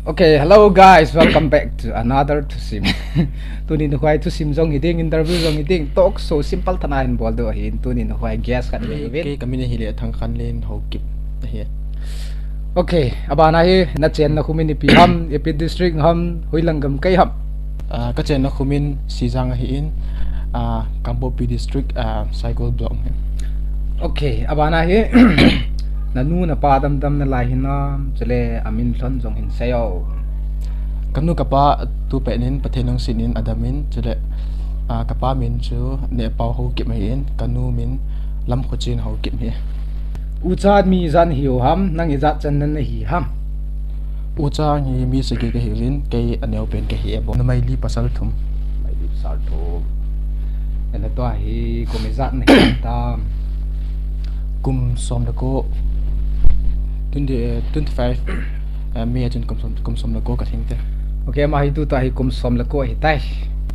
Okay, hello guys, welcome back to another to sim. Tunin no kwai to sim zong hiting interview zong hiting talk so simple tanahin bol do hin tunin no kwai guess kan Ke win. kami ni hili thang khan len ho kip he. Okay, abana hi na chen na khumin pi ham epi district ham huilangam kai ham. Ka chen na khumin Sijang hi in Kampopi district cycle block he. Okay, abana hi nanu na pa dam dam na lai hin na chale amin thon zong hin sayo. Kamnu kapa tu pe nin pathenong sinin adamin chule kapa min chu ne pau ho kip hi in kanu min lam khochin ho kip he. Uchad mi zan hiu ham nang izat chan nan hi ham. Ucha ni mi se ke hilin ke aneu pen ke hi bo na mai li pasal thum. Mai dip sar tho. Ela to hi komizat na ta Kum som da ko 25 mi ajun kum som da ko ka thing te. Okay, ma hi tu ta hi kum som la ko hi tai.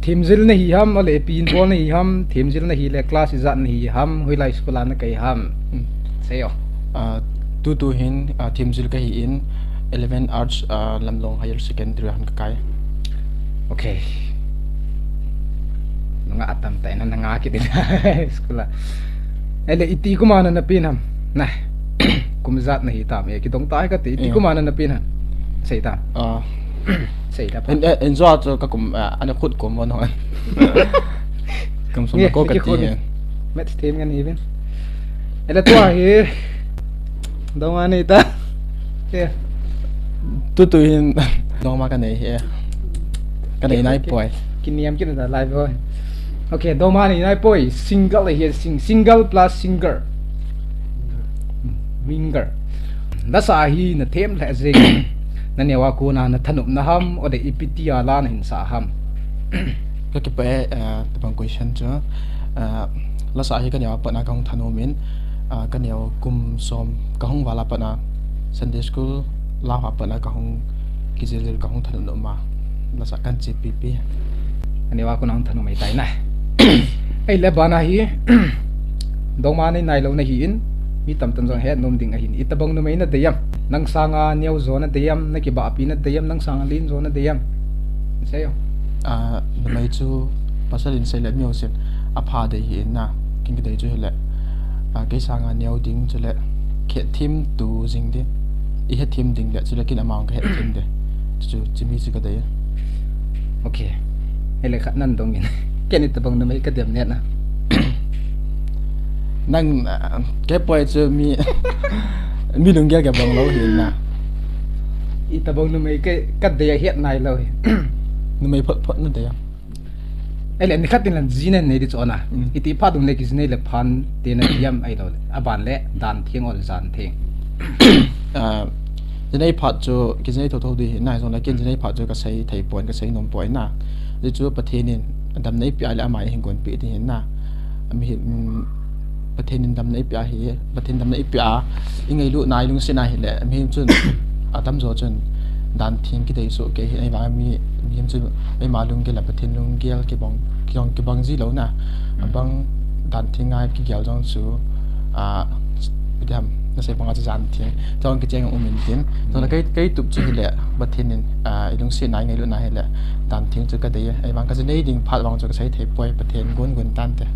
Thimzil na hi ham ole pin bol na hi ham, thimzil na hi le class izat na hi ham, hui lai school na kai ham. Sayo. Tu hin Thimzil ka hi in 11 Arts Lamlong Higher Secondary han ka kai. Okay. Nga atam tay na nangakit din school. Ele iti ko mana na pin ham. Nah. Kumzat na hi tam. E kitong tay ka ti iti ko mana na pin ham. Say tam. Say da pa. En zo to ka kum ana khut ko mo no an. Kum som ko ka ti. Met team ngan even. Ele to hi. Daw nga ni ta. Yeah. Tu hin dong ma ka nei he. Ka nei nai poi. Kiniam kin da live boy. Okay, daw ma ni nai poi single hi single plus singer. Winger. Nasa hi na them la zing. Na newa ko na thanup na ham o de ipiti ala na hin sa ham. Ka ki pe tabang question chu la sa hi ka ne pa na ka hong thanu min ka ne kum som ka hong wala pa na Sunday school la ha pa na ka hong kizil ka hong thanu no ma la sa kan chi pi pi. Newa ko na thanu mai tai na. Ai le bana hi. Daw ma ni nai lo na hi in. Mi tam tam jong he nom ding a hin itabang no mai na deyam nang sanga new zone na deyam na ki ba api na deyam nang sanga lin zone na deyam sayo na mai chu pasalin sai le myo sen apha de hi na king de chu le ke sanga neu ding chu le khe thim tu jing de I he thim ding le chu le kin amount ka he thim de chu chimi chu ka de. Okay ele khat nan dong min ken itabang no mai ka dem net na Nang ke poi chu mi mi lung ge bang lo hin na itabang no mai ka de het nai lo nu mai phot na de ya ele ni khat tin lan jinen nei di chona iti pha dum le ki jine le phan te na diam ai lo aban le dan thieng ol zan theng jinai phat chu ki jinai tho di na so la kin jinai phat chu ka sai thai pon ka sai nom poi na le chu pathenin dam nei pi ala mai hin kon pi ti hin na mi pathenin dam nei pi a hi pathen dam nei pi a ingai lu nai lung se na hi le mi chun atam zo chun dan thing ki dei so ke ai ba mi chu ai ma lung ke la pathen lung gel ke bang ji lo na bang dan thing ai ki gel jong chu dam na se bang jan thing jong ke cheng min tin so la kai tup chu hi le pathenin lung se nai ngai lu na hi le dan thing chu ka dei ai bang ka se nei ding phat wang chu ka sai thei poi pathen gun tan te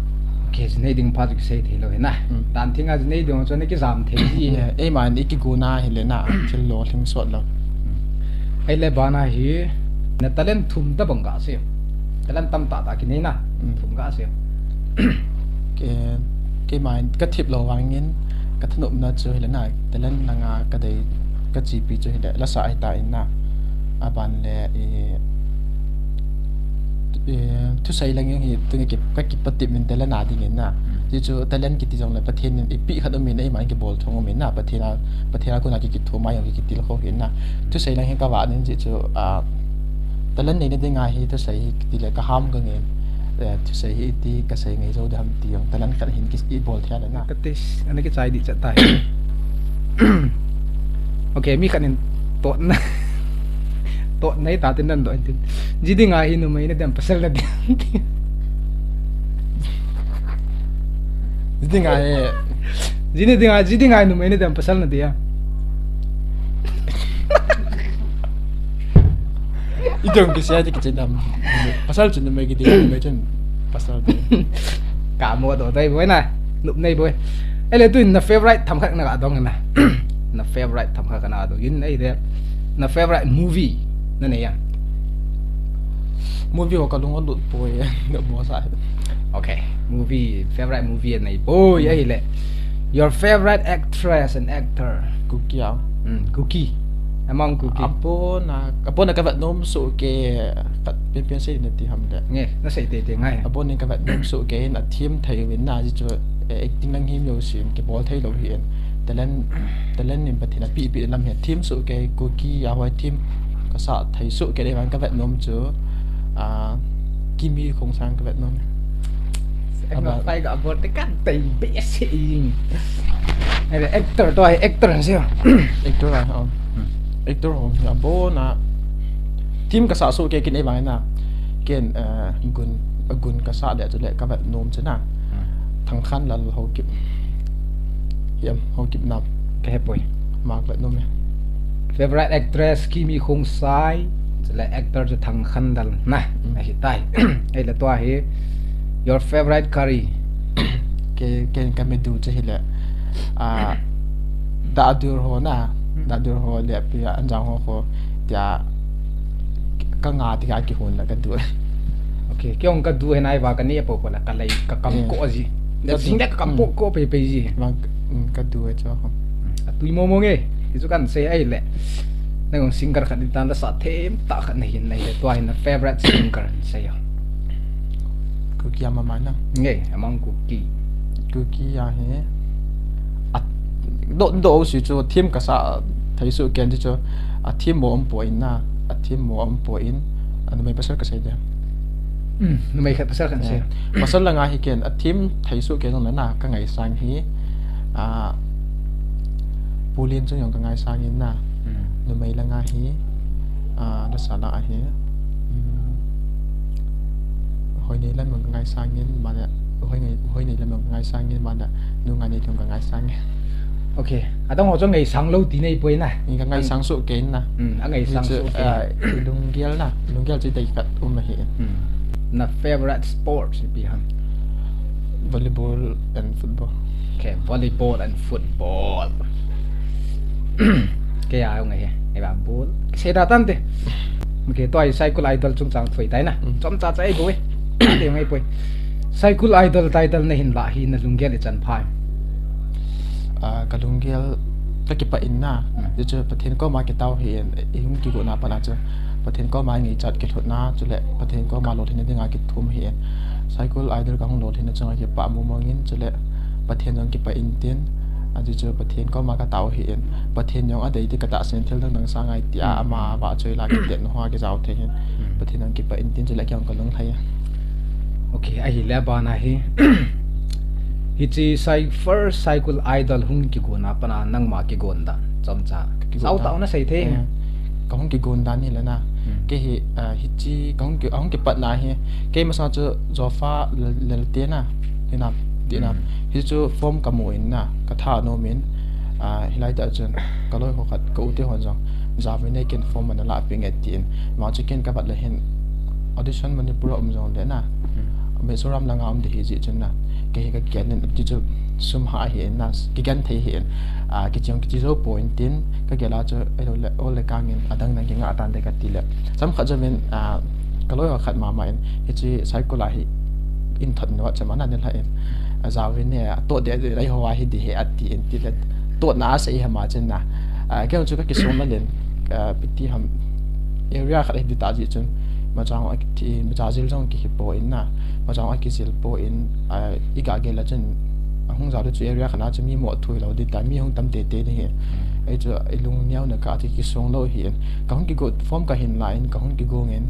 ke jine ding pha ju sei thelo na dan thing a jine ding chone ki jam the ji ai ma ni ki guna hi le na chil lo thing sot lo ai le bana hi na talent thum da banga se talent tam ta ki nei na thum ga se ke ma ka thip lo wangin ka thnup na chu hi le na talent na nga ka dei ka chi pi chu hi le la sa ai ta in na aban le tu sai lang yung hi tu ki ka ki patip min tela na ding na ji chu talent ki ti jong la pathen in ipi khat min ai mai ki bol thong min na pathena ko na ki thu mai yang ki til kho hin na tu sai lang hin ka wa nin ji chu talent nei ne de nga hi tu sai ti le ka ham ka ngen tu sai hi ti ka sai ngai zo da ham ti yang talent khat hin ki bol thya la na ka tes ana ki chai di cha tai okay mi khanin to na to nei ta tin nan do tin jidi nga hi no mai na dem pasal na din jidi nga he jidi nga no mai na dem pasal na dia idong kisah di kecendam pasal cun mai gitu mai cun pasal cả mùa đổ đây bối này nụm này bối ấy là tôi là favorite thầm khắc nào đông này là favorite thầm khắc nào đông yun ấy đấy là favorite movie nên này à movie wakal lungo lut boy nggak mau saya okay movie favorite movie này boy ấy là your favorite actress and actor kukiao Cookie among Cookie apo na kavat nom so ke kat pian sei na ti ham de nghe nó sẽ tệ ngay apo ni kavat nom so ke na team thai win na ji cho acting lang him yo sim ke bol thai lo hian talent nim pathina pi lam he team so ke Cookie ya wa team ka sa thai so ke de man kavat nom cho kimi khong sang kavat nom anh mà tay gặp một cái cắt tay bé xị hay là actor tôi actor làm sao actor à actor hong bố na team ka sa so ke kin e bang na ken gun ka sa de le ka vat nom chana thang khan la ho kip hiam ho kip nap cái hẹp bồi mak vat nom favorite actress Kimi Hong Sai là actor cho thằng khăn dal na này tai hay là tôi he your favorite curry ke ken ka me du che hila da dur ho na da dur ho le pi an jang ho ho tia ka nga ti ka ki hon la ka du okay cái ông cái đuôi này vào cái này bộ là cái này cái cầm cổ gì để xin cái cầm cổ pe gì mang ka du cho ho tui mo nghe itu kan saya ai le nang singer kan ditan la sa them ta kan hin nei to ai na favorite singer saya Cookie ama mana nghe among Cookie ya he do si cho team ka sa thai su ken ji cho team mo om point na team mo om point anu mai pasal ka sai da nó mấy cái pasal kan saya pasal la nga hi ken team thai su ken na ka ngai sang hi pulin chu yong ka ngai sang in na nu mai la nga hi da sa la hi hoi nei lan mong ngai sang in ma na hoi nei lan mong ngai sang in ma na nu ngai nei thong ka ngai sang okay atong ho cho ngày sáng lâu tí này bơi này ni ka ngai sang su ken na ngày sáng số lung gel chi dai kat ma hi na favorite sports bi han volleyball and football okay volleyball and football cái à ông này này bạn bố xe đạp tan thế okay tôi cycle idol chung chang thoi tai na chom cha chai boi te ngai poi cycle idol title na hin la hi na lungel le chan phai ka lung gel ta ki pa in na je cho pathen ko ma ki taw hi hum ki go na pa na cho pathen ko ma ngi chat ki thot na chu le pathen ko ma lo thin dinga ki thum hi cycle idol ka hung lo thin chang ki pa mu mangin chu le pathen jong ki pa in tin aji cho pathen ko ma ka taw hi pathen jong adei ti ka ta sen thil dang sa ngai tia ama ba choi la ki den hoa ki jaw the hin pathen jong ki pa in tin chu le kyang ka lung thai okay ai le ba na hi hi chi first cycle idol hung ki go na pana nang ma ki gon da chom cha sau taw na sei the ka hung ki gon dan ni la na ke hi chi ka hung ki pat na hi ke ma sa cho zofa lel te na ina hi chu form ka mo in na ka tha no min hilai ta chen ka loi ho khat ka u te hon jong jawi ne ken form man la ping at tin ma chi ken ka bat la hen audition manipur om jong le na Mizoram lang am de hi ji chen na ke ka ken ji chu sum ha hi na ki gan thei hi ki chong ki zo point tin ka gela cho ole ka ngin adang nang ki nga atan de ka ti le sam kha jamin ka loi ho khat ma ma in hi chi cycle la hi in thot no cha mana ne la in zawi ne to de lai ho wa hi di he ati in ti le to na sai ha ma chen na ke chu ka ki som na len piti ham area khat di ta ji chen ma chang a ti ma cha jil jong ki po in na ma chang a ki sil po in i ga ge la chen hung za de chu area khana chu mi mo thui lo di ta mi hung tam te te ni he ai chu ai lung nyau na ka ti ki song lo hi ka hung ki go form ka hin line ka hung ki go ngen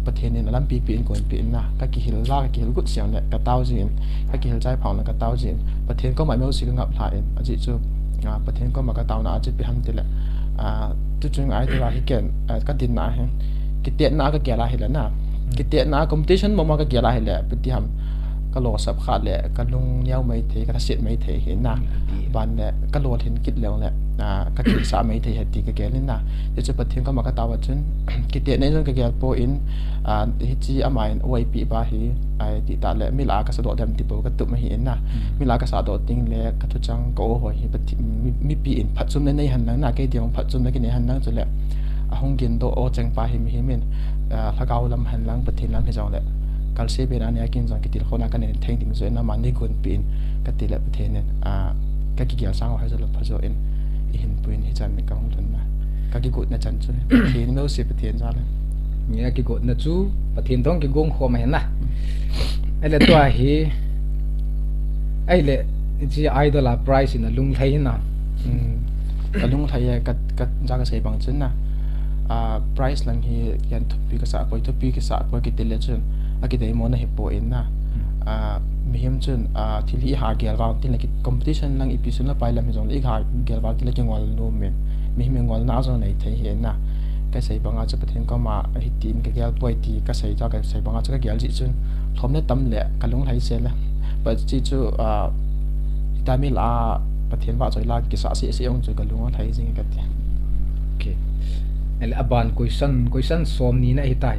pathen in alam pi in kon pi na ka ki hil la ka ki hil gut siang le ka taw jin ka ki hil chai phang na ka taw jin pathen ko mai mo si ngap la in aji chu pathen ko ma ka taw na aji pi ham te le tu chung ai te la hi ken ka din na he ki te na ka kela hi la na ki te na competition mo ma ka kela hi le pi ham ก็โลสับขาดแหละก็ลุงเนี้ยวไม่เทก็ทัศน์ไม่เทเห็นนะบ้านแหละก็โลเห็นกิดแล้วแหละก็กิดสามไม่เทเหตุกะแกนี่นะเดี๋ยวจะปะเทียนก็มากระตาวจนกิดเดในจนกะแกโปอินฮิจีอามายอวยปีบาฮีไอติตาแหละมิลากระสะดดเดมติโปก็ตุไม่เห็นนะมิลากระสะดดติงแหละก็ทุจังโกหอยปะทิมีปีอินพัดซุ่มในหันนังนะแกเดียวพัดซุ่มในกินในหันนังจนแหละห้องกินโตโอจังปาหิมหิมินถ้าเกาลำหันลังปะทินลังให้จังแหละการเสียเป็นอันนี้กินจังกิติลคนนักกันเนี่ยแทงถึงส่วนน้ำมันนี่ควรปีนกติละประเทศเนี่ยก็กี่เกี่ยวสร้างไว้ให้จะรับพระเจ้าเองเห็นปืนที่จันในกองทุนนะก็กี่กุดนะจันช่วยประเทศไม่รู้สิประเทศจ้าเลยเนี่ยกี่กุดนะจูประเทศต้องกี่กงขวมาเห็นนะไอ้เรื่องตัวเฮไอ้เรื่องที่ไอดอลลาร์ไพรซ์นะลุงไทยนะก็ลุงไทยก็จ้างก็ใช้บางชิ้นนะไพรซ์หลังที่ยันทุบปีกษาไปทุบปีกษาไปกิติเลชันอากิติมอนะเฮปโปเอ็นนะมีหิมจนที่ลีหาเกลวาที่เล็กคอมเพติชันลังอีพิสุนละไปแล้วมีจงลีหาเกลวาที่เล็กงอลโนเมนมีหิมงอลน่าจงในไทยเห็นนะก็ใส่บางอาจจะประเทศก็มาฮิตีนก็เกลป่วยตีก็ใส่จ้าก็ใส่บางอาจจะก็เกลจิจนทอมเนี่ยตั้มแหละกันลงไทยเสียละปัจจุบันอิตาลีลาประเทศว่าจะลากิสาเสียงจะกันลงไทยจริงกันโอเคไอ้ละบานquestion สมนี้นะไอ้ตาย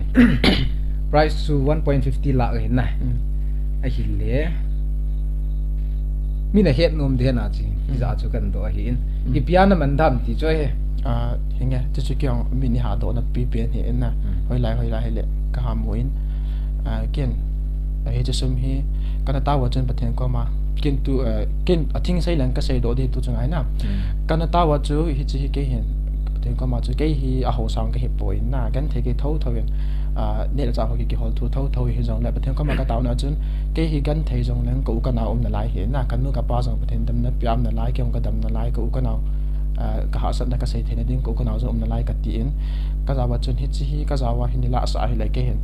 price to 1.50 lakhเห็นนะไอ้หินเล่มีน่ะเฮ็ดนมเดียน่ะจริงที่จะกันตัวเห็นอีพิอานะมันทำที่ช่วยเห็นไงจะช่วยเกี่ยวมินิหาโดนะปีเปลี่ยนเห็นนะหอยลายให้เละก็หามวยเกี่ยนเฮจะสมฮีกันตาวจนประเทศก็มาเกี่ยนตัวเกี่ยนทิ้งใส่หลังก็ใส่โดดีตัวจังไงนะกันตาวจูฮิจิฮิเกี่ยนประเทศก็มาจูเกี่ยฮีอาหูสังก็เห็นป่วยนะกันเทกิเท่ากันเนี่ยจะเอากี่คนทั่วที่จงแล้วประเทศก็มากระตาวนะจนเกี่ยกันที่จงแล้วกูกันเอาในลายเห็นนะกันนู้กับป้าจงประเทศดำนับยามในลายเกี่ยวกับดำในลายกูกันเอาก็หาสัตว์นักเกษตรเห็นดิ้งกูกันเอาจงในลายกัดตีนก็จะว่าจนฮิจิฮิก็จะว่าหินละสายอะไรก็เห็น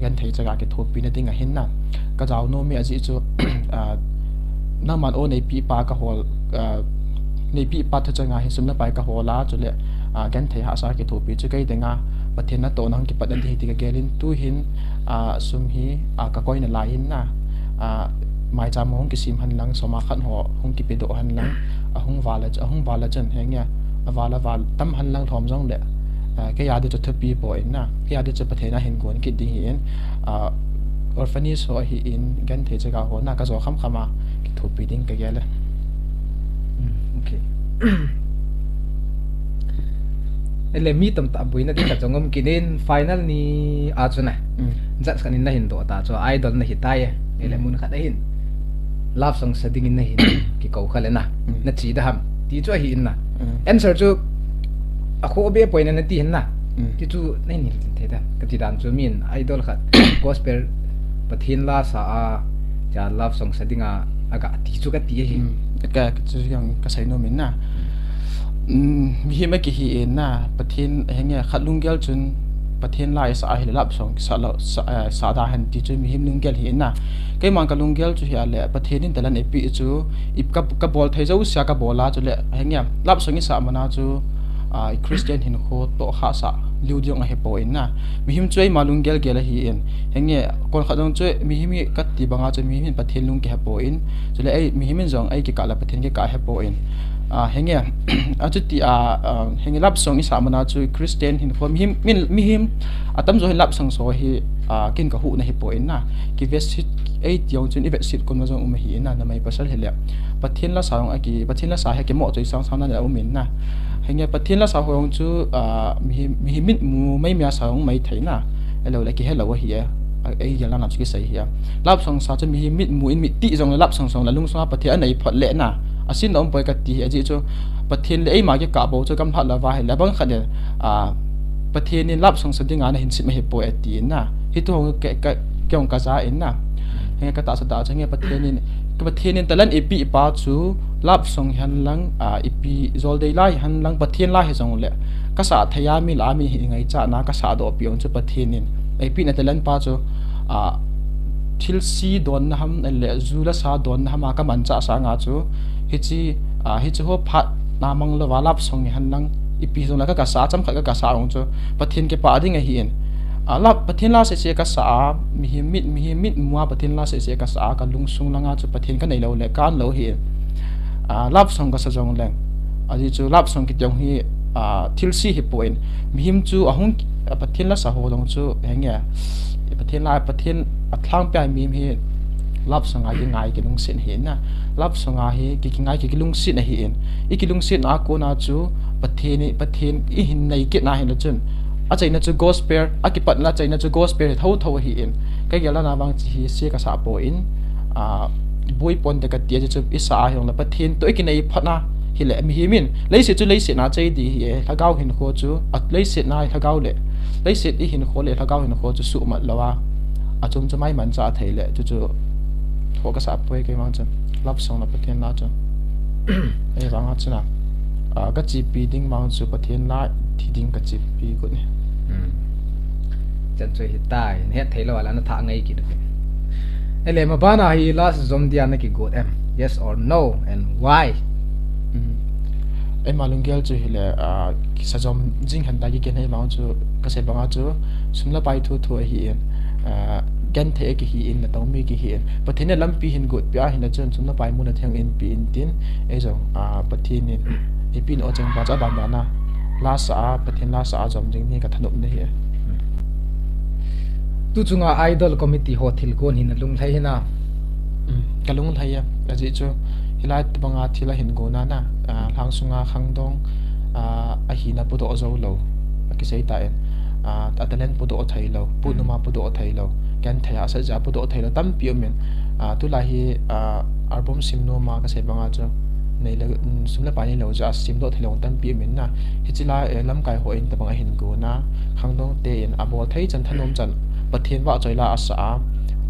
กันที่จะการเก็บทุบปีนดิ้งเห็นนะก็จะเอาโน้มอาจจะจูน้ำมันโอในปีปากระหัวในปีปาที่จะงานเห็นสมนับไปกระหัวล้าจนเลยกันที่หาสายเก็บทุบปีจะใกล้แต่งาประเทศนั้นโตนั่งกิปัดนันทีที่กเกลินตู้หินสมฮีกะก้อยในลายหินนะหมายจำห้องกิซิมหันหลังสมาขันหัวห้องกิปิโดหันหลังห้องวาลจนเฮงเงี้ยวาลตั้มหันหลังทอมจ้องเดะก็ยาดิจะทบีบ่อยนะก็ยาดิจะประเทศนั้นเห็นกวนกิดดีเห็นออร์ฟานิสโอหินกันเทจะกาหัวน่าก็จะคำมาถูกปีดิ้งกะเกลเลยโอเคไอ้เรื่องมีตั้มตับบุยนั่นที่กับจงงมกินfinal นี่อาจจะนะจัดกันนินได้เห็นตัวตาจ้าไอดอลนี่หิตายไอ้เรื่องมุนขัดได้เห็นลาบส่งเสด็จกินได้เห็นกี่เขาขัดเลยนะนั่นจีดำที่จ้าเห็นนะ answer จูอะคู่เบี้ยป่วยนั่นที่เห็นนะที่จูนี่นี่เท่าๆกับที่ด่านจูมีนไอดอลขัด gospel ประเทศลาสาจะลาบส่งเสด็จงาอากาศที่จูก็ตีเห็นก็จะยังก็ใส่โนมินนะมีไม่กี่เห็นนะประเทศเฮงเงี้ยขัดลุงเกลจนประเทศลายสายลับส่งสาดาหันที่จะมีลุงเกลเห็นนะก็มันกับลุงเกลจุเหียเลยประเทศนี้แต่ละในปีจูอีกกับบอลไทยจะอุตสาหกับบอลละจุเลยเฮงเงี้ยลับส่งนี่สามันนะจูคริสเตียนเห็นโคตรโตข้าสะลิวเดียงเฮปโอเอ็นนะมีหิมช่วยมาลุงเกลเกลเห็นเฮงเงี้ยคนขัดลุงช่วยมีหิมกัดตีบางอาจจะมีหิมประเทศลุงเกลเฮปโอเอ็นจุเลยไอมีหิมจงไอกิกาละประเทศกิกาเฮปโอเอ็นเฮงเงี้ยอาจจะที่เฮงเงี้ยรับส่งอิสามันอาจจะคริสเตียนเห็นพอมีหิมตั้มจะเห็นรับส่งโซ่ให้กินกับหูในเฮปโอเอ็นนะกิเวสิตไอ้ที่ยองจนอีเวสิตคนมาจงอุ้มหินนะทำไมภาษาเฮลียประเทศละสาวอากีประเทศละสาวให้เก็บหมดใจสาวนั่นแหละอุ้มหินนะเฮงเงี้ยประเทศละสาวของจูมีหิมมูไม่มีสาวไม่ไทยนะเราเลยกิให้เราว่าเฮียไอ้ยังเราหนักสุดใส่เฮียรับส่งสาวจะมีหิมมูอินมิติจงรับส่งแล้วลุงสาวประเทศอันไหนพอเละนะอาศินเราไปกันทีอาจิโจประเทศเลยมาเกี่ยวกับโบจะกำพัดละว่าแล้วบางครั้งเนี่ยประเทศนี้รับส่งสัญญาณเห็นสิไม่เห็นโปรเอตีนนะที่ตัวเกี่ยวกับกาซาเองนะเงี้ยก็ตัดสตาร์จะเงี้ยประเทศนี้แต่ละอีปีป้าจูรับส่งหันหลังอีปีโจลเดย์ไล่หันหลังประเทศไล่ให้จงเลยกษัตริย์ทยามีลามีเห็นไงจ้านะกษัตริย์ดอกเบี้ยจะประเทศนี้อีปีนั้นแต่ละป้าจูทิลซีโดนนะฮัมเละจูละซาโดนนะฮัมอาก็มันจะสางาจูฮิจิหัวพัดนามังเลวาลับส่งหันหลังอีปีส่งแล้วก็กษาจำขัดก็กษาของจูประเทศเก็บป่าดิ้งไอเห็น ala pathin la se ka sa mi mit muwa pathin la se ka sa ka lungsung langa chu pathin ka nei lo le kan lo hi lap song ka sa jong leng aji chu lap song ki jong hi thil si hi point mi him chu ahung pathin la sa ho long chu henge pathin la pathin athlang pai mi hi lap song a ngai ki lung sin hi na lap song a hi ki ngai ki lung sin hi in ikilung sin a ko na chu pathin I hin nei ki na hin la chun a chaina chu gospel akipat la chaina chu gospel tho hi in kai gela na wang chi hi se ka sa po in boi pon de ka tia chu isa a hong la pathin to ikinai phana hi le mi hi min leise chu leise na chei di hi thagau hin kho chu at leise na thagau le leise I hin kho le thagau hin kho chu su ma lawa achum chu mai man cha thei le chu tho ka sa poi kai mang chu lap song la pathin la chu ai wang a chuna ka chi pi ding mang chu pathin la thi ding ka chi pi ko ni chân chơi hiện tại hết thấy là nó thả ngay kỹ được ele mà ba na hi last zom dia na ki good em yes or no and why em malung gel chu hile ki sa zom jing han da ki ken hai mang chu ka se banga chu sumla pai thu hi gan the ki hi in na tong mi ki hi pathin lam pi hin good pya hin na chun sumla pai mu na thang in pi in tin e zo pathin ni ipin o chang ba cha ban na la sa pathin la sa zom jing ni ka thanup ne hi tu chunga idol committee hotel gon hin lung thai hina kalung thai ya aji chu hilai banga thila hin gona na hlang sunga khangdong a hi na pudo zo lo ki sei ta en atalen pudo thai lo punuma pudo thai lo kan thaya sa ja pudo thai lo tam pi men tu la hi album simno ma ka sei banga chu nei la sumla pa ni lo ja sim do thai lo tam pi men na hichila lam kai ho in ta banga hin gona khangdong te en abol thai chan thanom chan pathin wa choila asa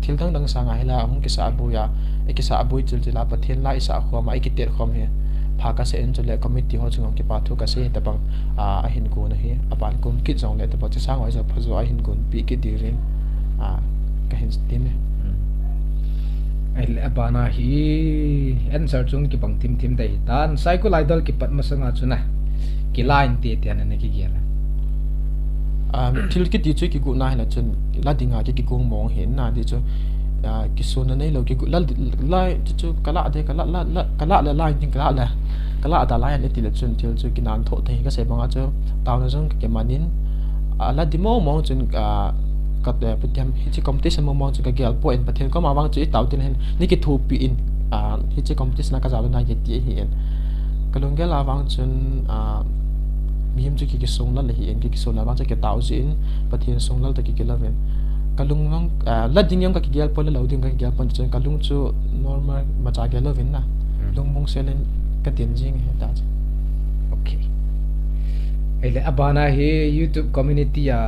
thil thang dang sanga hela hung ki sa buya ekisa abui chilchila pathin la isa khoma ikiter khom he phaka se en chole committee ho chungam ki pathu ka se tabang a hin ko na he apan kum ki jong le ta pa sang oi so phazo a hin gun pi ki dirin ka hin tin ai le bana hi answer chung ki bang tim dai tan cycle idol ki pat masanga chuna ki line te te na ki gela thil ki ti chu ki gu na hela chun la dinga ki kung mong hin na di chu ki sona nei lo ki gu la chu kala de kala la line ting kala da line le ti le chun thil chu ki nan tho thei ka se banga chu taw na jong ki manin la di mo chun ka de putyam hi chi competition mo chu ka gel point pathen ko ma wang chu taw tin hen ni ki thu pi in hi chi competition na ka za na ye ti hi en kalung gel la wang chun mihim chu ki song la hi en ki song la wang chu ki taw jin pathen song la ta ki la ven kalung long la ding yam ka ki gel pon la ding ka gel pon chen kalung chu normal ma cha gel vin na lung mong selen ka tin jing he ta okay ele abana he YouTube community ya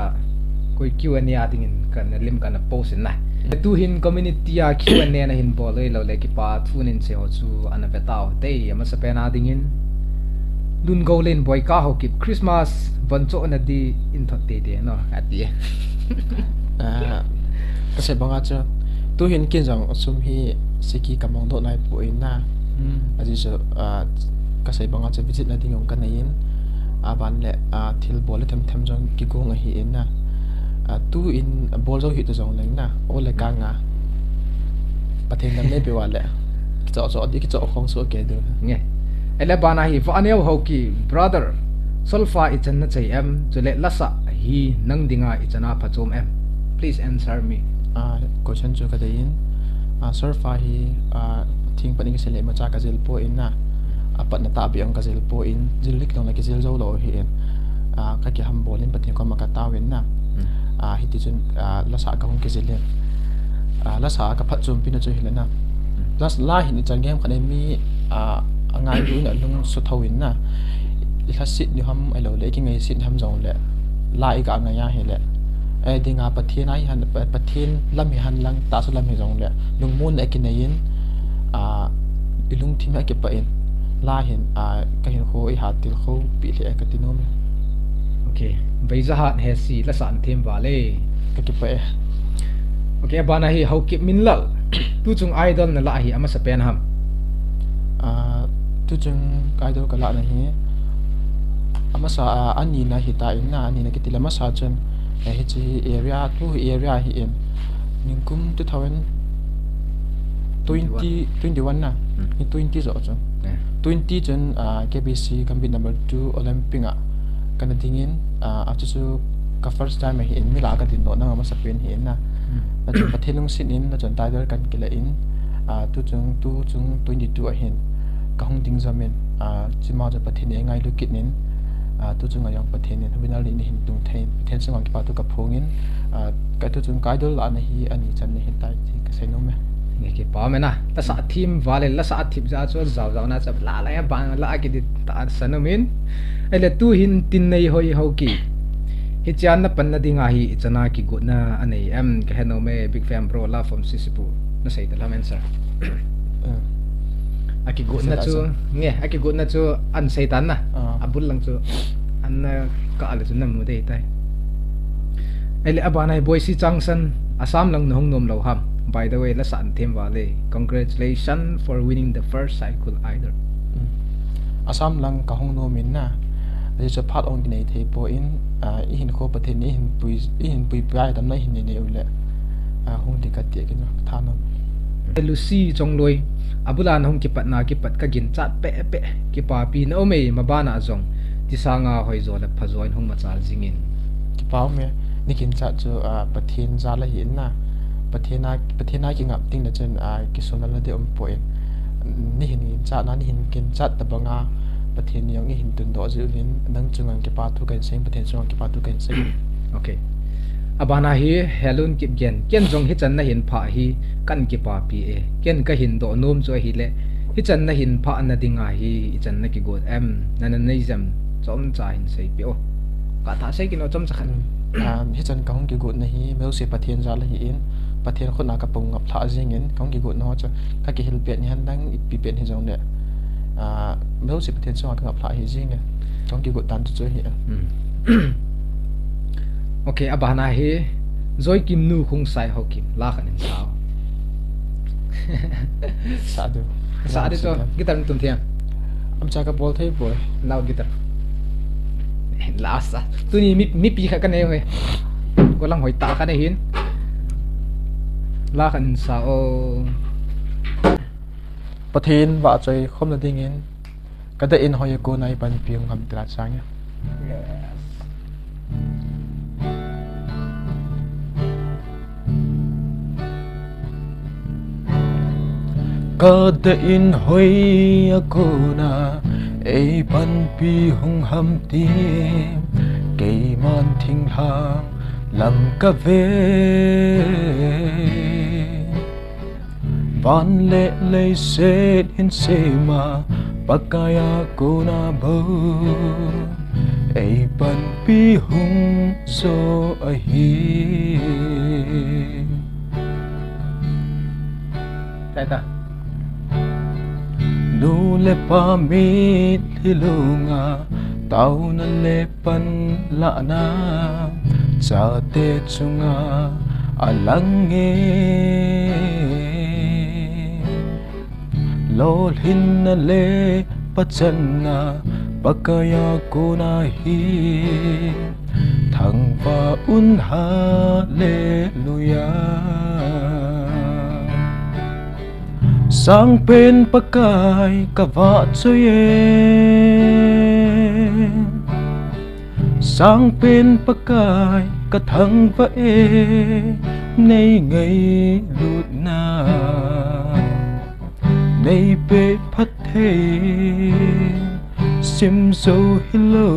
koi Q&A ading in kan lim kan post na tu hin community ya Q&A na hin bol lo le ki pa thunin se ho chu ana betao te ama sa pena ding in dun golen boy ka ho ki Christmas boncho na di in thot te no ati ka se banga cha tu hin kin jang sum hi siki kamong do nai pu in na aji so ka se banga cha visit na ding ong kan in aban le thil bol them jong ki gong hi in na tu in bol zo hi to jong leng na o le ka nga pathen nam ne pe wa le ki cho di ki cho khong so ke do nge ele bana hi fa aneu ho ki brother solfa ichan na chei em chule lasa hi nang dinga ichana phachom em please answer me question chu ka dein solfa hi thing pani ki sele ma cha ka jil po in na apat na ta bi ang ka jil po in jilik long na ki jil zo lo hi en ka ki ham bolin pathen ko ma ka tawin na hi ti chun lasa ka hong ki jil lasa ka phachom pin chu hi le na las la hin changem khane mi angai du na lung su thawin na la sit ni ham ai lo le ki ngai sit ham jong le la I ka nga ya he le e dinga pathin ai han pathin lam hi han lang ta su lam hi jong le lung mun e ki nei in ilung thim a ke pa in la hin ka hin kho I ha til kho pi le ka tinom okay beiza hat he si la san them wale ka ki pa okay bana hi ho ki min lal tu chung idol na la hi ama sa pen ham tu chung idol ka la na hi ama sa ani na hita in na ani na kitila ma sa chen hi chi area tu area hi in ningkum 2021 na ni 20 zo chu 20 chen KBC compete number 2 Olympic a kana dingin after chu ka first time hi in mila ka din do na ma sapen hi na na chu pathelung sin in na chon title kan kila in tu chung 22 a hin ka hong ding zamen chima ja pathin e ngai lu kit nin tu chung ayang pathin nin winner ni hin tung thein pathen sangam ki pa tu ka phongin ka tu chung kai dol la na hi ani chan ni hin tai thi ka sai no me nghe cái bảo mày na la sa team vale la sa team ra cho giàu giàu na chập la la ya ban la cái đi ta sanamin ai le tu hin tin nei hoi hau ki hi chan na pan na dinga hi chana ki gut na anei em ka heno me big fan bro la from sisipu na sei ta la men sir aki gut na chu nge aki gut na chu an sei tan na abul lang chu an ka ala chu nam mu dei tai ai le abanai boy si changsan asam lang nong nom lo ham. By the way, let's team vale. Congratulations for winning the first cycle either. Asam lang kahong no min na. There's a part on the thei po in ihin ko pathin ihin pui pai dam na hin ne ule. Hong di ka tie kin tha no. Lucy Chongloi abulan hong kipat na kipat ka gin chat pe pe ki pa pi no me mabana zong ti sanga hoi zo la phazoin hong machal jingin. Ki pau me nikin chat chu pathin za la hin na. Pathena ki ngap ting na chen ki sonal na de poin ni hin cha na ni hin kin chat ta banga pathen yang ni hin tun do zilin nang chungang ki pa thu kan seng pathen chungang ki pa thu kan seng okay abana hi helun kip gen ken jong hi chan na hin pha hi kan ki pa pi e ken ka hin do nom cho hi le hi chan na hin pha na dinga hi chan na ki god em nan nei jam chom cha hin sei pi o ka tha sei ki no chom cha khan hi chan ka hong ki god na hi meu se pathen za la hi in pathen khona ka pung ngap thla jingin kong ki god no cha ka ki hil pet ni han dang pi pet hi jong le meu se pathen chong ka ngap thla hi jing kong ki god tan chu hi okay abana hi joy kim nu khung sai ho kim la khan in sao sa du to gitar tum thiam am cha ka bol thei boy lao gitar la sa tu ni mi pi kha ka ne hoy ko lang hoi ta ka ne hin la khan sao pathen wa choi khom na dingin kada in hoy ko nai pan piung ham tra chang ya kada in hoy ko na ei pan pi hung ham ti ke man thing hang lam ka ve van le set in sema pakaya ko na bo ei pan pi hung so a hi ta nu le pa mi hilunga tau na le pan la na cha te chunga alange lol hin na le pachana pakaya ko na hi thang va un hallelujah sang pen pakai ka va choye sang pen pakai ka thang va e nei ngai lut na nei pe phat the sim so hello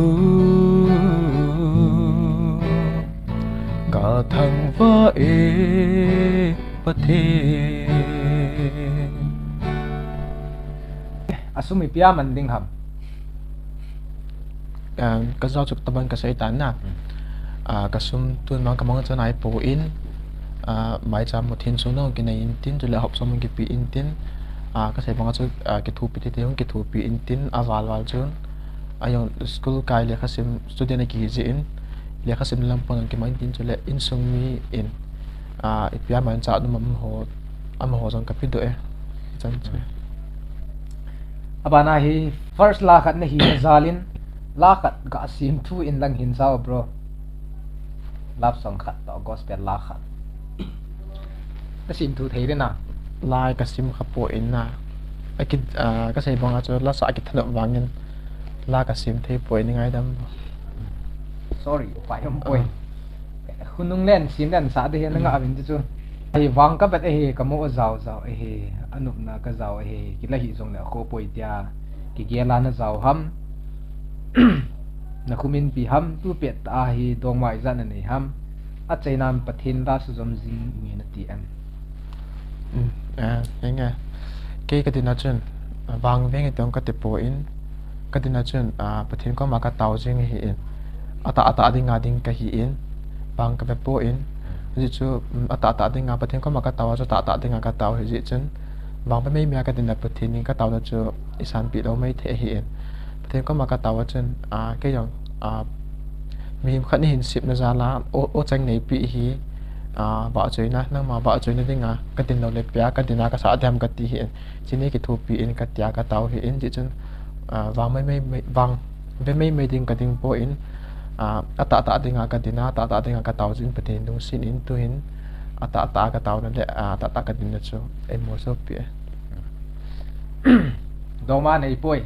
ka thang va e pathe asumi pia man ding ham ka zau chuk taban ka sai tan na ka sum tun mang ka mang chanai po in mai cha mo thin su no ki nei in tin tu le hop som ki pi in tin ka sai bang chu ki thu pi te hong ki thu pi in tin awal wal chun ayon school kai le khasim student ki ji in le khasim lam pon ki mang tin chu le in sung mi in ipia man cha nu mam ho am ho jong ka pi do e chan chu abana hi first la khat na hi zalin la khat ga sim thu in lang hin sao bro love song khat to gospel la khat ta sim thu thei de na lai ka sim kha po in na akit ka sei banga chu la sa akit thanam wangin la ka sim thei po in ngai dam sorry pai hom poi hunung len sim len sa de hen nga avin chu ai wang ka bet e ka mo zau zau e anup na ka zau e ki la hi zong le ko poi tia ki gela na zau ham na khumin pi ham tu pet a hi dong mai zan ani ham a chainan pathin la su zom jing nge na ti am nghe cái tin là chuyện vàng về cái tiếng cái tiệp bộ in cái tin là chuyện pathin có mà cái tàu riêng hi in ata đi ngã đinh cái hi in vàng cái bộ in ví dụ ata đi ngã pathin có mà cái tàu cho ata đi ngã cái tàu hi chuyện vàng bên mấy cái tin là pathin cái tàu là cho isan bị đâu mấy thể hi in pathin có mà cái tàu chuyện cái dòng mình khẩn hình xịp nó ra là ô tranh này bị hi vợ chơi na nang mà vợ chơi na đi ngà cái tin đầu lệ bia cái tin nào cái sao đem cái tí hiện chỉ này cái thu bị in cái tia cái tàu hiện chỉ chân vàng mấy vàng với mấy tin cái tin bộ in tạ đi ngà cái tin nào tạ đi ngà cái tàu chính phải tin đúng xin in tu in tạ cái tàu nó lệ tạ cái tin nó cho em mua số bia doma nei poi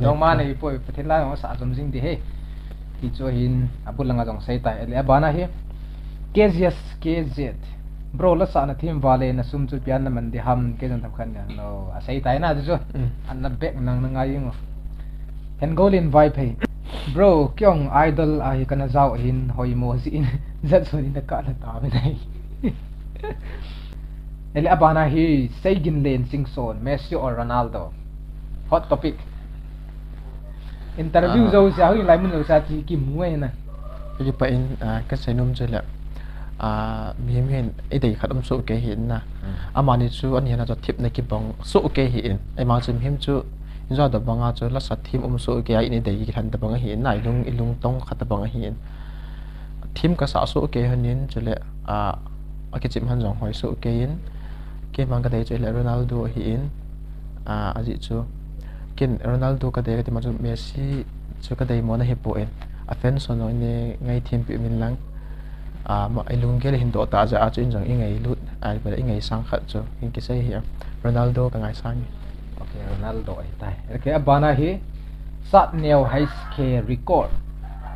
doma nei poi pathin la sa zom jing di he ti cho hin abulanga jong sai tai le bana he KZ bro la sa na thim vale na sum chu pian na man di ham ke jan tham khan ya no a sai tai na chu an na bek nang na ngai ngo hen golin vibe he bro kyong idol a hi kana zau hin hoi mo ji in zat so ni na ka la ta me nai ele abana hi seigin len sing son Messi or Ronaldo hot topic interview zo sa hi lai mun lo sa ti kim ngwe na cái pa in cái sai nôm chơi lẹ miếng hiện ấy để khát số cái hiện na mà này chú anh hiện là cho thiệp này cái bằng số cái hiện ấy mà chim hiếm chú do tập bằng chú là sát thiệp số cái ấy này để cái thành tập bằng hiện này lung tông khát tập bằng hiện thiệp cái số cái hơn nên chú lẹ cái chim hắn dòng hỏi số cái hiện cái bằng cái đấy chú lẹ Ronaldo hiện gì chú cái Ronaldo cái đấy cái mà chú Messi chú cái đấy món này hiệp bội fan số nói ngay thiệp bị mình lắng mà ai luôn cái hình độ ta ra cho rằng ngày lút ai phải ngày sang khát cho những cái gì hiện Ronaldo cả ngày sang ok Ronaldo ai tai cái abana hi sat neo high scale record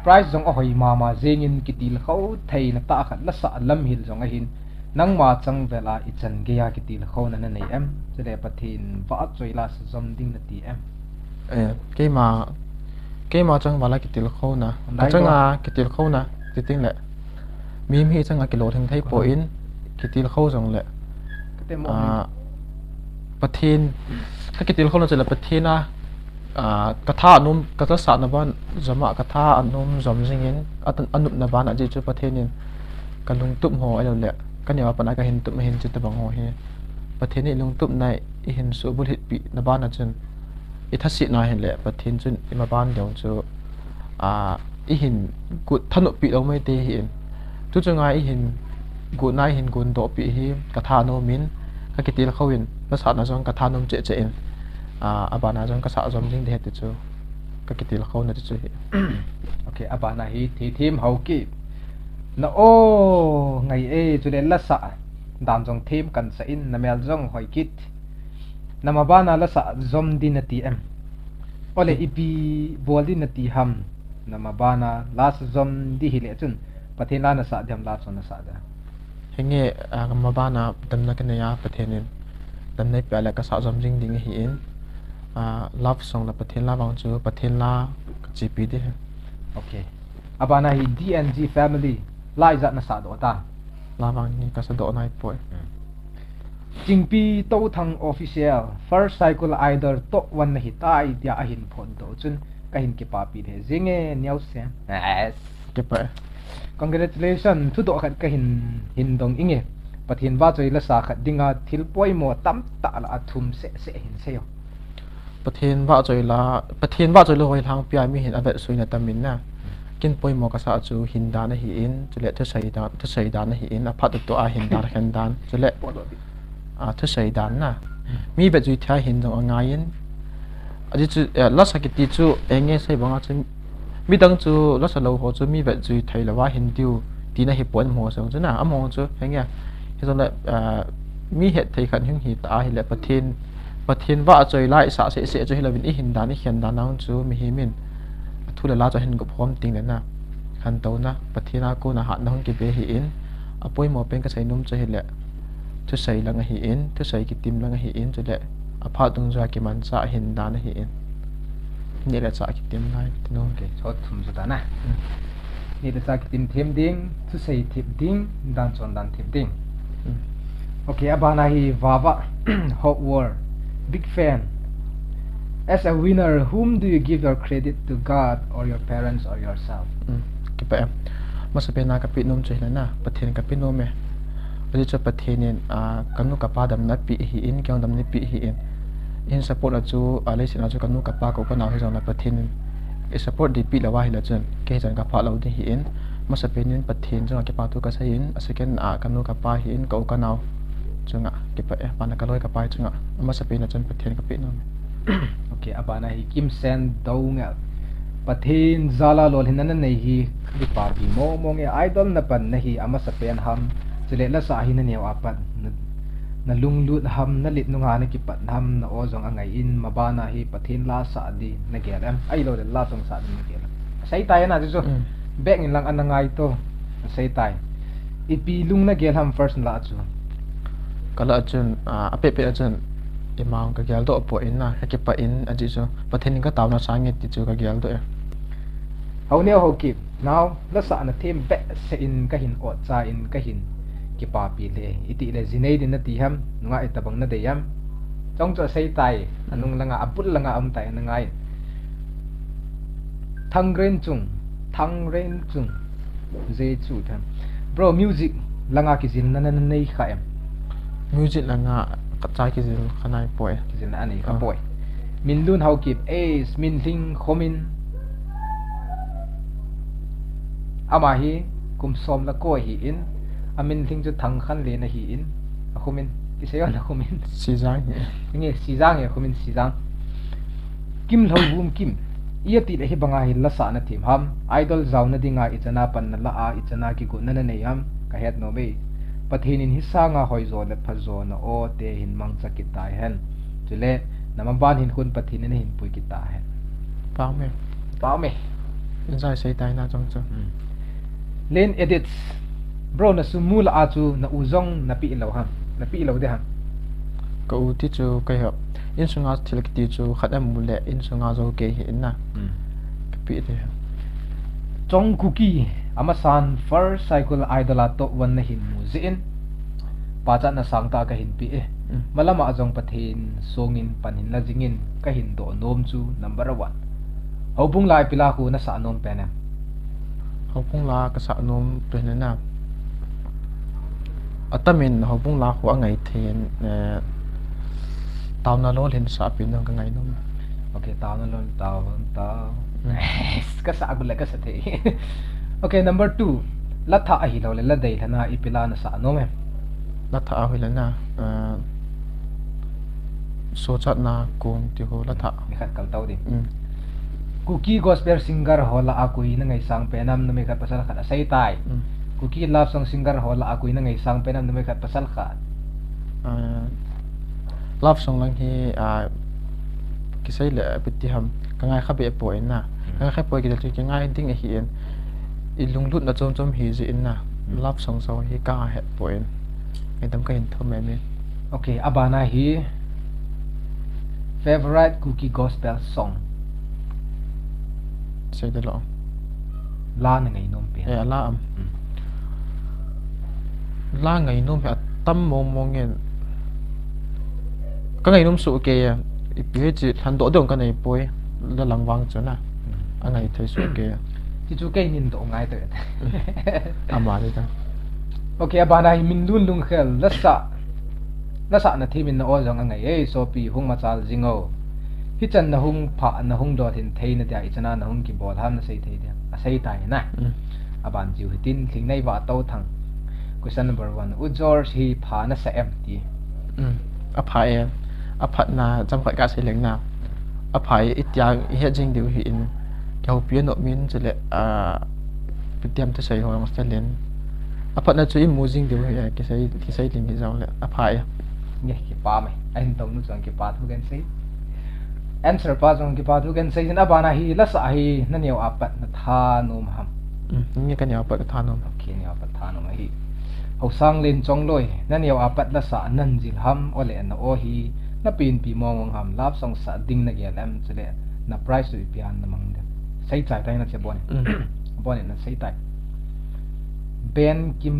price jong a hoi ma zengin kitil khau thei na ta khat la sa lam hil jong a hin nang ma chang vela I chan ge ya kitil khau na nei em chele pathin va choi la zom ding na ti em cái mà chang vala kitil khau na chang kitil khau na ti ting le mím hi chang kilo thang thai po in kitil khâu rong le pathin ka kitil khâu na chela pathin katha anum kata sa na ban zama katha anum zom jingin anup na ban aji chu pathin in kalung tum ho alo le kanya pa na ka hin tum hin chit bang ho he pathin ni lung tum nai I hin su bul hit pi na ban achun I thasi na hin le pathin chun ima ban dong chu I hin gut thanu pi lo mai te hin tu chu ngai hin gu nai hin gun do pi hi katha no min ka kitil khawin na sa na jong katha nom che che in abana jong ka sa jom jing de te chu ka kitil khaw na chu hi okay abana hi thi thim hau ki na o ngai e chu le la sa dan jong thim kan sa in na mel jong hoi kit na mabana la sa zom din na ti em ole ipi bol din na ti ham na mabana la sa zom di hi le chun pathin la na sa jam la so na sa da henge mabana dam na kana ya pathenin dam nei pya la ka sa jom jing ding hi in love song la pathin la bang chu pathin la gp de okay abana hi DNG family lai za na sa do ta la bang ni ka sa do nai poi Jingpi to thang official first cycle either to one hi tai dia a hin phon do chun ka hin ki pa pi the zinge nyau se yes ke pa congratulations thu do khat ka hin dong inge pathin wa choi la sa khat dinga thil poi mo tam ta la athum se hin se yo pathin wa choi lo hoi thang pia mi hin avet suina tamin na kin poi mo ka sa chu hin da na hi in chule the sai da na hi in a phat to a hin da khan dan chule thu sai dan na mi be ju thai hin dong anga yin aji chu la sa ki ti chu enge sai banga chu mi dang chu la sa lo ho chu mi be ju thai la wa hin tiu tí này hiệp bốn mùa sống chứ nào mùa chứ thấy nghe thế rồi lại mi hiện thấy khẩn hưng hỉ ta thì lại bát thiên vợ chơi lại xã sẽ cho là mình ít hình đàn ít hiện đàn nào chứ mi hi mình thu là la cho hình gộp hôm tiếng đến nào khăn tàu na bát thiên na cô na hạn nó không kịp về hiến apoi mò bên cái sấy nôm cho hiện lệ thứ sấy là ngay hiến thứ sấy cái tim là ngay hiến cho lệ apart tung ra cái màn xã hình đàn hiến như là xã cái tim này thì nó okay so thum chu ta na ni de sa ki tim them ding tu sei thip ding dan chon dan thip ding okay abana hi wawa hot war big fan. As a winner, whom do you give your credit to, God or your parents or yourself? Cái vậy mà sẽ na cái pin nôm chơi na bát thiên cái pin nôm ấy bây giờ bát thiên nên cái nút cái pa đầm nát bị hiến cái đầm nát bị hiến in support là chú lấy xin là chú cái nút cái pa của nào hay rằng là bát thiên support đi bị là vài là chân cái rằng cái pa lâu thì hiến mà sẽ nên bát thiên cho cái pa tu cái hiến second cái nút cái pa hiến cái nào chung cái vậy pa na cái lối cái pa chung mà sẽ là chân bát thiên cái pin nôm Okay abana hi kim sen dau nga pathin zala lol hinan nei hi di party mo mo nge idol na pan na hi ama sa pen ham chile la sa hin ne wa pan na lunglut ham na lit nunga na ki pat ham na o jong angai in mabana hi pathin la sa di na gel am ai lo de la tong sa di na gel sai tai na ju back in lang anangai to sai tai ipi lung na gel ham first la chu kala chun ape pe chun imang ka gyal do po in na ka pa in aji so pathin ka taw na sangi ti chu ka gyal do how ne ho ki now la sa na them be se in ka hin o cha in ka hin ki pa pi le iti le zinei din na ti ham nga itabang na de yam chong cho sei tai anung langa apul langa am tai na ngai thang ren chung ze chu tham bro music langa ki zin na nei kha em music langa cái gì khăn này bội cái gì anh ấy không bội mình luôn hậu kịp ace mình linh khomin ama hi kum som la ko hi in amin linh cho thằng khăn lên hi in khomin cái gì là khomin xì giang nghe xì giang nghe khomin xì giang kim lâu bum kim ia ti le hi banga hi la sa na thim ham idol zau na dinga ichana pan na la a ichana ki gu na nei ham ka het no be pathinin hisa nga hoizo le phazo na o te hin mang chakitai hen chule namaban hin kun pathinin hin pui kita hen pao me inside say tai na chong chong len edits bro na sumul a chu na uzong na pi lo de ha ko u ti chu kai hop in sunga thil ki ti chu khadam mule in sunga zo ke hi na pi de chong cookie amasan first cycle idola to one na hin muzin pacha na sangta ka hin pi malama ajong pathin songin panin la jingin ka hin do nom chu number 1 hobung lai pila ku na sa nom pena hobung la ka sa nom pe na atamin hobung la ko ngai then taw na lo len sa pin ng ngai nom okay taw na lo taw ka sa agula ka sa the okay number 2 latha a hi lo le la dei thana ipila na sa nom latha a hila na so chat na kong ti ho latha mi khat kal taw di cookie gospel singer hola akui na ngai sang penam na mi khat pasal khat sai tai cookie love song singer hola akui na ngai sang penam na mi khat pasal khat love song lang hi kisai le piti ham ka ngai kha be po na ka kha po ki dal ki ngai ding hi en ilung lut na chom hi ji in na love song so hi ka he po en ai dam ka hin thom me okay abana hi favorite cookie gospel song sai de lo la na ngai nom pe la am la ngai nom ha tam mong ngen ka ngai nom su ke i pi ji han do dong ka nei poi la langwang chana angai thai su ke ki chu ke nin do ngai te ama de ta okay abana hi min lun lung khel la sa na thimin na o jong angai e so pi hung ma chal jingo hi chan na hung pha na hung do thin thei na dia ichana na hung ki bol ham na sei thei dia a sei tai na aban jiu hitin thing nei wa to thang question number 1 ujor hi pha na sa empty a pha e a phat na cham khat ka sei leng na a phai ityang he jing diu hi in kau pi no min chele pitiam te sei ho ma len Apa na chui moving dia kisai lim hi zong le aphai nghe ki pa mai anh tông nu chang ki pa thu gen sei answer pa chang ki pa thu gen sei na bana hi la sa hi na neu apat na tha nom ham ni kan ya pa tha nom ki neu apat tha nom hi ho sang len chong loi na neu apat la sa nan jil ham ole na o hi na pin pi mong ham lap song sa ding na gel am chele na price tu pian na mang de sei chai tai na che bon bon na sei tai ben kim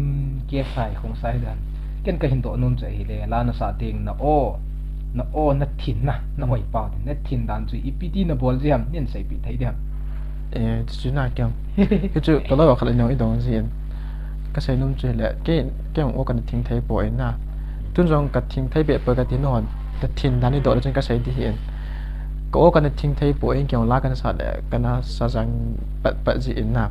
ke sai khong sai dan ken ka hin do nun che hi le la na sa ding na o na thin na hoi pa na thin dan chu ipiti na bol jam nen sai pi thai dia chu na kyang ke chu to lo khala no I dong sin ka sai num che le ke o kan thing thai po na tun jong ka thing thai be pa ka tin non ta thin dan I do chen ka sai di hin ko kan thing thai po en kyang la kan sa le kana sa jang pa ji in na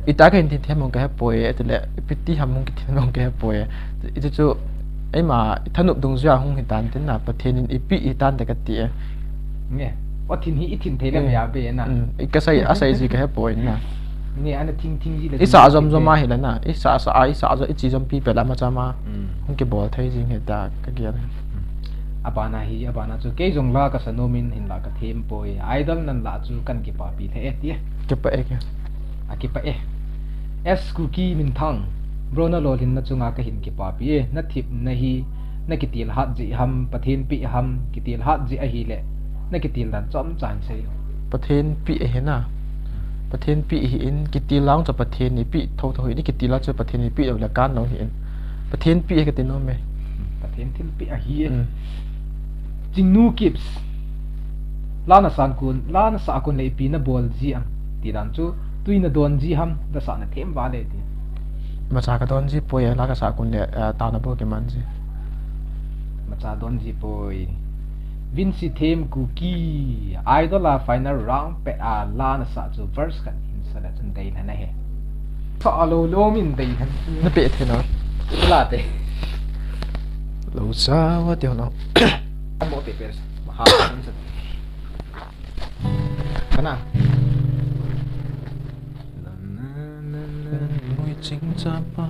ita ka hin thi them mong ka po e le ipiti ham mong ki thin mong ka po e itu chu ai mà thân động duyên không hiện tan thế nào bật thiên in bị tan để cái tiệt nghe có thiên hi thiên thế làm gì vậy na cái say gì cái bồi na nghe anh thiên gì là ít sợ dâm mà hiện na ít sợ rồi ít chỉ dâm pi làm mà chama không cái bồi thấy gì hiện ta cái kia abana chu ke jong la ka sanomin hin la ka them poi idol nan la chu kan ki pa pi the ti cái bậy kia ki pa s cookie min thang Brona lolin na chunga ka hin ki pa pi na thip na hi na kitil hat ji ham pathin pi ham kitil hat ji a hi le na kitil dan chom chan sei pathin pi he na pathin pi hi in kitil lang cho pathin ni pi thâu thâu ni kitil la cho pathin ni pi lo la kan lo hi in pathin pi cái tin no me pathin thil pi a hi jing nu kips la na sa kun le pi na bol ji am ti dan chu tuina don ji ham da sa na them ba le ti mà cha cái don gì bồi là cái sao cũng để tao nó bồi cái món gì mà cha don ji poi Vinci them cookie idol la final round pe a la na sa chu verse kan hin sa la chun dei na he sa lo min dei han nó bị thế nào la te lâu sao quá tiêu nó mo te pers ma ha hin sa kana chính ra ba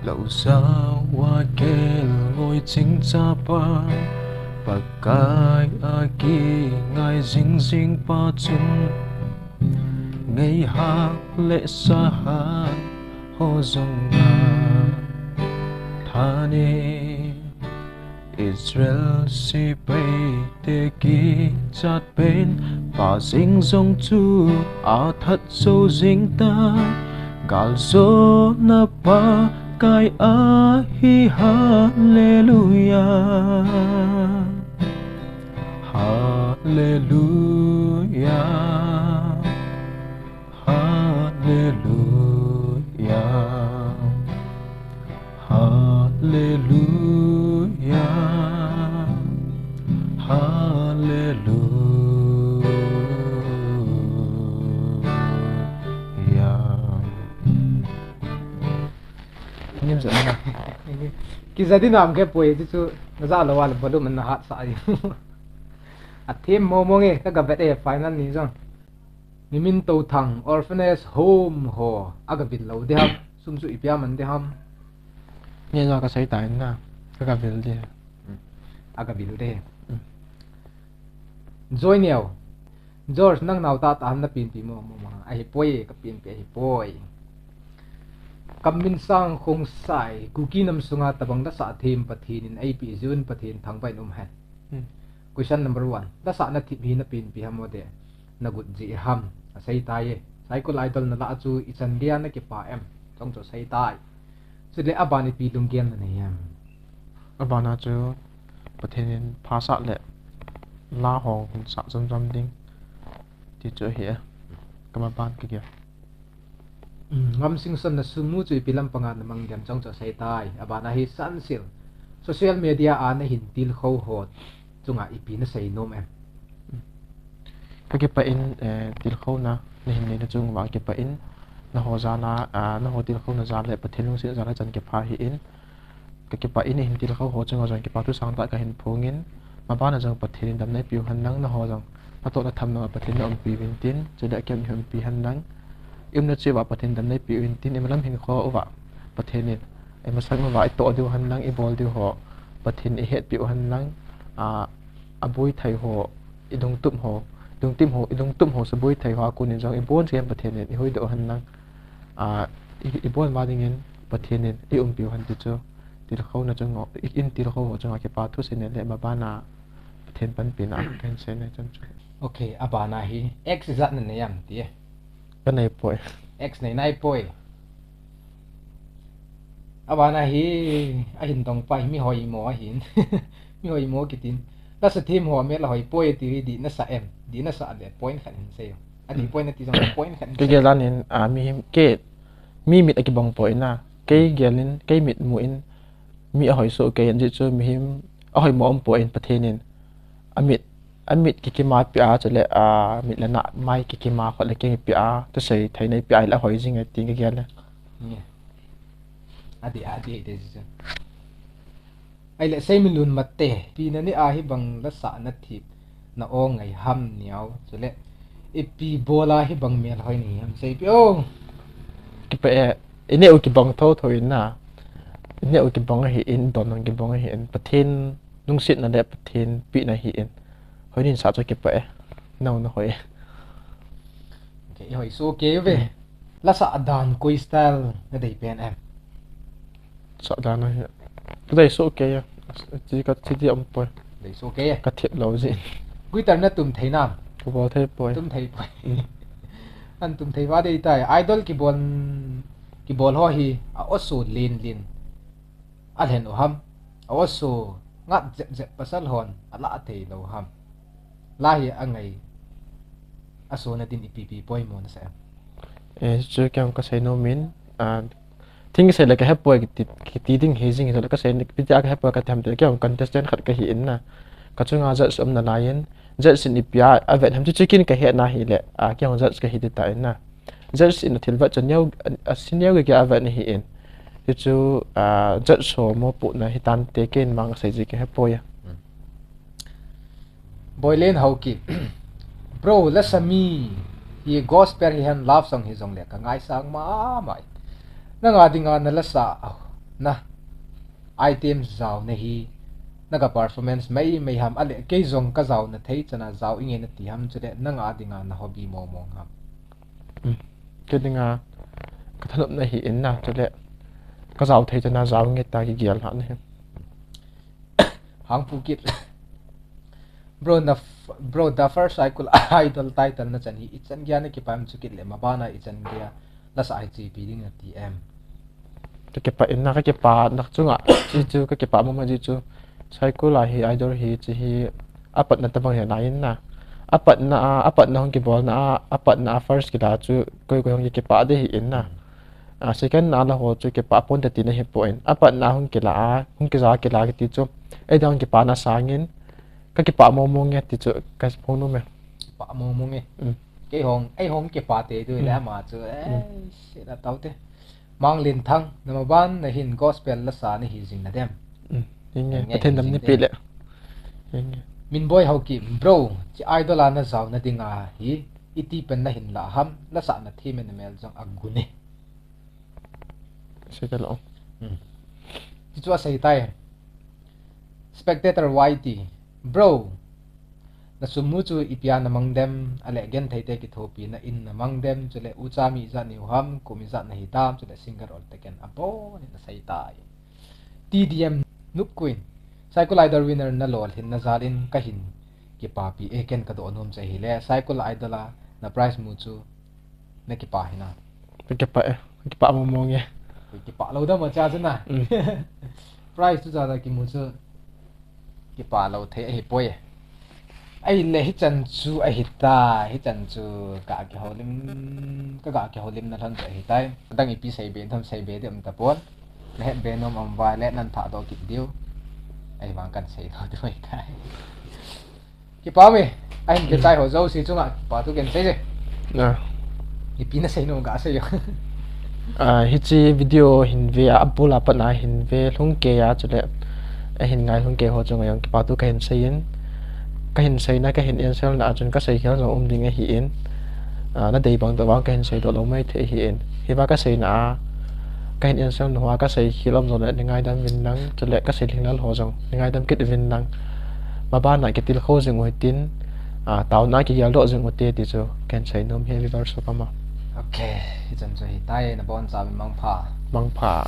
lâu sao qua kê ngồi chính ra ba và cái aki ngài dinh ba chung ngày hát lệ xa hát hồ dòng ngà thani Israel si bay te ki chát bên và dinh dòng chu a thật sâu dinh ta gal zo na pa kai a hi hallelujah hallelujah hallelujah hallelujah Hallelujah. Kizadi nam ke poi chu za lo wal bodu man hat sa ai. A them mo nge ka ga vet final ni jong. Nimin to thang orphanage home ho aga bit lo de ham sum su ipya man de ham. nghe ra cái say tại na cái gặp việc gì Aga bit de. Joy neo. George nang naw ta ta ham na pin pi mo ai poi ka pin pe ai poi. Kamin sang khong sai cookie nam sunga tabang da sa them pathin in ap zun pathin thang bai num han question number 1 da sa na thip hi na pin pi hamode na gut ji ham sai tai cycle idol na la chu ichandia na ki pa em chong cho sai tai so le abani pi lung gen na yam abana chu pathin pha sa le la hong sa zam ding ti chu hi kama ban ki kia ngam sing son na sumu chu pilam panga namang diam chong cho sai tai abana hi san sil social media an hin til kho hot chunga ipi na sei nom em cái pa in til kho na ni hin ni na chung wa ke pa in na ho za na na ho til kho na za le pathin lung si za la chan ke pha hi in cái pa in hin til kho ho chung wa ke pa tu sang ta ka hin phongin mà ba na jong pathin dam nei piu han nang na ho jong pato na tham na pathin na pi win tin chu da kem him pi han nang im na chi wa pathin dam nei pi win tin em lam hin kho wa pathin ni em sang wa to du han nang i bol du ho pathin i het piu han nang a bui thai ho i dong tum ho idong tum ho sa bui thai ho ku ni jong i bon jem pathin ni i hoi do han nang i bon ma ding in pathin ni i piu han ti chu ti kho na chang in ti kho ho chang ke pa thu sin le ma ba na pathin pan pin a kan se ne chang chu okay abana hi x zat na yam ti ka nei poi x nei nai poi abana hi a hin tong pai mi hoi mo hin mi hoi mo kitin la sa thim ho me la hoi poi ti di na sa em di na sa le point khan hin se ani point na ti jong point khan ke gelan in mi him ke mi mit aki bang poi na ke gelin ke mit mu in mi a hoi so ke an ji chu mi him a hoi mo poi in pathenin amit ki ma pi a chale mit la na mai ki ma kho le ke pi a to sei thai nei pi ai la hoi jing ti ke gel adi de ji ai le sei milun matte pi na ni a hi bang la sa na thip na o ngai ham niao chale e pi bola hi bang mel hoi ni ham sei pi o ki pe ine u ki bang tho tho in na ine u ki bang hi in don nang ki bang hi in pathin nung sit na le pathin pi na hi in hoi nin sa cho ki pe no no hoi ke hoi so ke ve la sa dan koi style na dei pen em sa da na hi dai so ke ya chi ka chi ti am poi dei so ke ka thiep lo ji gui tar na tum thei nam ko bo the poi tum thei poi an tum thei wa dei tai idol ki bol ho hi a osu lin a len o ham a osu ngat je pasal hon ala thei lo ham la hi angai aso na tin ipp poi mo na sa chu kyam ka sei no min thing se la ka hep poi ki ti ding hezing so la ka sei pi ja ka hep ka tham te kyam contestant khat ka hi in na ka chunga ja som na lain ja sin ipia avet ham chu chicken ka he na hi le kyam ja ka hi ta in na ja sin thil va chan yau sin yau ka avet ni hi in chu ja so mo pu na hi tan te ken mang sei ji ka hep poi boylen hauki bro lasami hi gospel hi han love song hi jong le ka ngai sang ma mai na nga dinga na lasa na item zaw na hi naga performance mai ham ale ke jong ka zaw na thei chana zaw inge na ti ham chule na nga dinga na hobby mo ham ke dinga ka thanop na hi in na chule ka zaw thei chana zaw nge ta ki gial ha ne hang pukit bro the first cycle idol title na chan hi ichan gya na ki pam chukit le mabana ichan gya las igp ding na tm ke pa in na ka ke pa nak chunga chi chu ka ke pa ma ji chu cycle la hi idol hi chi hi apat na tabang ya na in na apat na hong ki bol na apat na first ki da chu koi hong ki pa de hi in na second na la ho chu ke pa pon ta ti na he point apat na hong ki za ki la ki ti chu e dang ki pa na sangin ka ki pa mo nge ti chu ka phone no me pa mo nge cái hong cái pa te đôi lẽ mà chứ sẽ là tao thế mang lên thăng nằm ban là hin gospel là sa này hi jing na dem nghe pathen dam ni pi le min boy hau ki bro chi idol na zaw na dinga hi iti pen na hin la ham la sa na thi men mel jong agune se ka lo chi chua sai tai spectator yt bro na sumu chu ipia na mangdem ale gen thai te ki thopi na in na mangdem chule uchami za ni ham kumi za na hitam chule singer ol teken abo ni na sai tai tdm nup queen cycle idol winner na lol hin na zalin ka hin ki pa pi eken ka do nom chai hile cycle idola na prize mu chu na ki pa hina ki pa mo nge ki pa lo da ma cha chana prize chu za da ki mu chu ki pa lo the hi poi ai le hi chan chu a hita hi chan chu ka ki holim na than cha hi tai dang ipi sei be tham sei be de am ta pon le be nom am vai le nan tha do ki diu ai wang kan sei tho de mai tai ki pa me ai ke tai ho zo si chunga pa tu ken sei je na ipi na sei no ga sei yo hi chi video hin ve apula pa na hin ve lung ke ya chule hin ngai lung ke ho chunga yang ki pa tu ka hin sei in cái hình xây na cái hình yên sel na chun ka sei khel zo ding a hi in na dei bang to bang cái hình xây do lo mai the hi in hi ba ka sei na cái hình yên sel no wa ka sei khilom zo le ningai dam vin nang chule ka sei linglal ho jong ningai dam kit vin nang ma ba na ketil kho jing oi tin tao na ki yal do jing ote ti chu kan sei nom he vi bar so kama okay hi chan chu hi tai na bon cha min mang pha